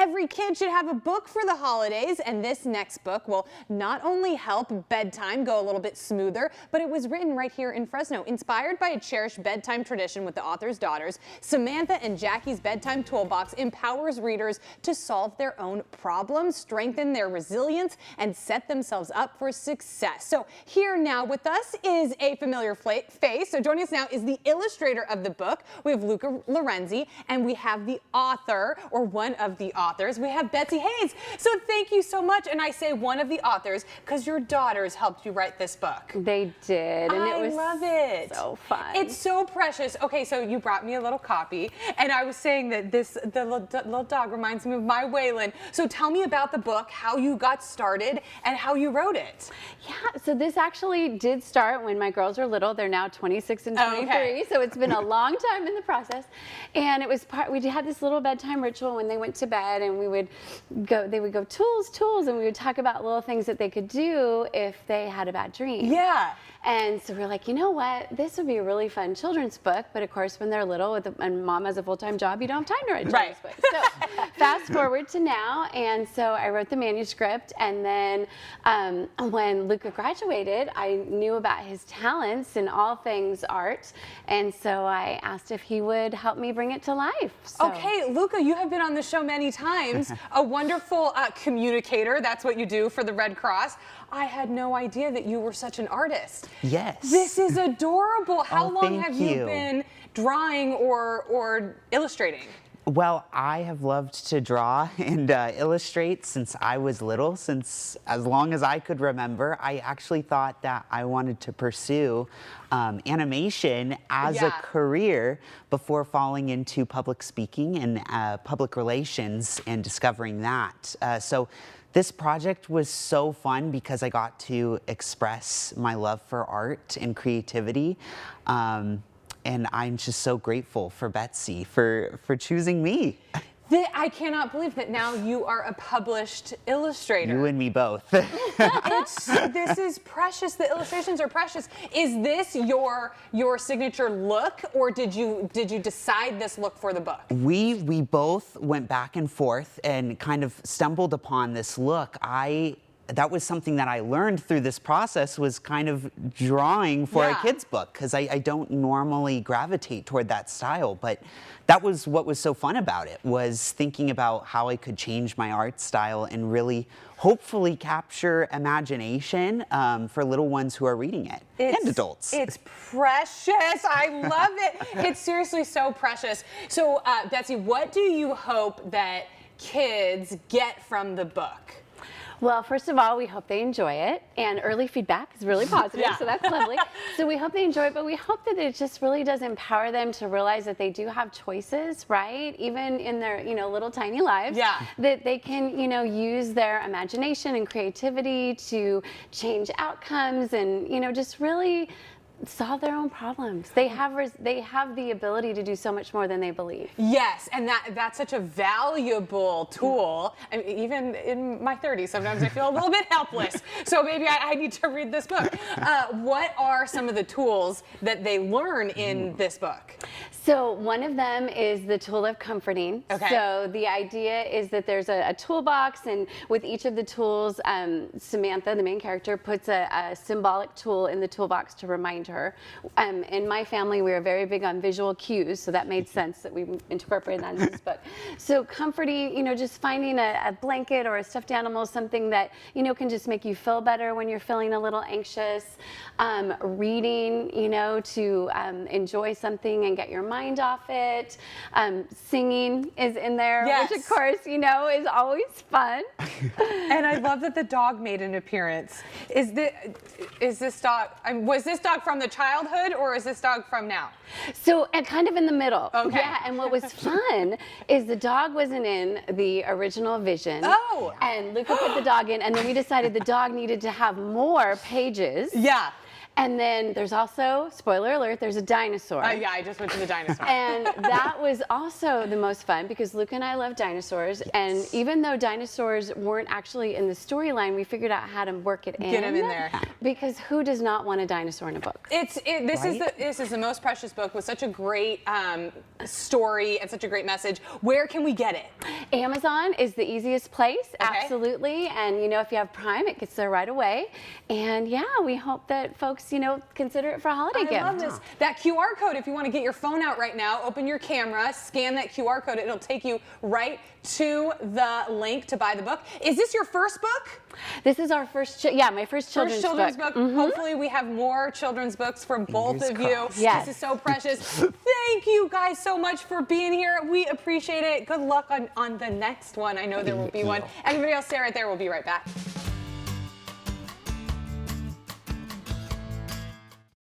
Every kid should have a book for the holidays, and this next book will not only help bedtime go a little bit smoother, but it was written right here in Fresno. Inspired by a cherished bedtime tradition with the author's daughters, Samantha and Jackie's Bedtime Toolbox empowers readers to solve their own problems, strengthen their resilience, and set themselves up for success. So here now with us is a familiar face. So joining us now is the illustrator of the book. We have Luca Lorenzi, and we have the author, or one of the authors. We have Betsy Hayes. So thank you so much. And I say one of the authors because your daughters helped you write this book. They did, and it was love it. So fun. It's so precious. Okay, so you brought me a little copy, and I was saying that the little dog reminds me of my Waylon. So tell me about the book, how you got started, and how you wrote it. Yeah, so this actually did start when my girls were little. They're now 26 and 23, Okay. so it's been a long time in the process. And it was we had this little bedtime ritual when they went to bed, and they would go tools, and we would talk about little things that they could do if they had a bad dream. Yeah. And so we're like, you know what? This would be a really fun children's book. But of course, when they're little and mom has a full-time job, you don't have time to write a children's book. So fast forward to now. And so I wrote the manuscript. And then when Luca graduated, I knew about his talents in all things art. And so I asked if he would help me bring it to life. So. Okay, Luca, you have been on the show many times. A wonderful communicator. That's what you do for the Red Cross. I had no idea that you were such an artist. Yes. This is adorable. How long have you you been drawing or illustrating? Well, I have loved to draw and illustrate since I was little, since as long as I could remember. I actually thought that I wanted to pursue animation as a career before falling into public speaking and public relations and discovering that. So this project was so fun because I got to express my love for art and creativity. And I'm just so grateful for Betsy for choosing me. I cannot believe that now you are a published illustrator. You and me both. This is precious. The illustrations are precious. Is this your signature look, or did you decide this look for the book? We both went back and forth and kind of stumbled upon this look. That was something that I learned through this process, was kind of drawing for a kid's book, because I don't normally gravitate toward that style. But that was what was so fun about it, was thinking about how I could change my art style and really hopefully capture imagination for little ones who are reading it, and adults. It's precious. I love it. It's seriously so precious. So Betsy, what do you hope that kids get from the book? Well, first of all, we hope they enjoy it, and early feedback is really positive, so that's lovely. So we hope they enjoy it, but we hope that it just really does empower them to realize that they do have choices, right? Even in their, little tiny lives, that they can, use their imagination and creativity to change outcomes and, just really solve their own problems. They have the ability to do so much more than they believe. Yes, and that's such a valuable tool. I mean, even in my 30s, sometimes I feel a little bit helpless. So maybe I need to read this book. What are some of the tools that they learn in this book? So one of them is the tool of comforting. Okay. So the idea is that there's a toolbox, and with each of the tools, Samantha, the main character, puts a symbolic tool in the toolbox to remind her. In my family, we are very big on visual cues, so that made sense that we incorporated that in this book. So comforting, just finding a blanket or a stuffed animal, something that, can just make you feel better when you're feeling a little anxious. Reading, to enjoy something and get your mind off it. Singing is in there, which of course, is always fun. And I love that the dog made an appearance. Was this dog from the childhood, or is this dog from now? So, and kind of in the middle. Okay. Yeah, and what was fun is the dog wasn't in the original vision. Oh. And Luca put the dog in, and then we decided the dog needed to have more pages. Yeah. And then there's also, spoiler alert, there's a dinosaur. Yeah, I just went to the dinosaur. And that was also the most fun because Luke and I love dinosaurs. Yes. And even though dinosaurs weren't actually in the storyline, we figured out how to work it in. Get them in there. Because who does not want a dinosaur in a book? This is the most precious book with such a great story and such a great message. Where can we get it? Amazon is the easiest place, okay. Absolutely. And you know, if you have Prime, it gets there right away. And yeah, we hope that folks, you know, consider it for a holiday gift. I love this. That QR code, if you want to get your phone out right now, open your camera, scan that QR code, it'll take you right to the link to buy the book. Is this your first book? This is our first, my first children's book. Mm-hmm. Hopefully we have more children's books for both of you. Yes. This is so precious. Thank you guys so much for being here. We appreciate it. Good luck on the next one. I know there will be one. Everybody else stay right there. We'll be right back.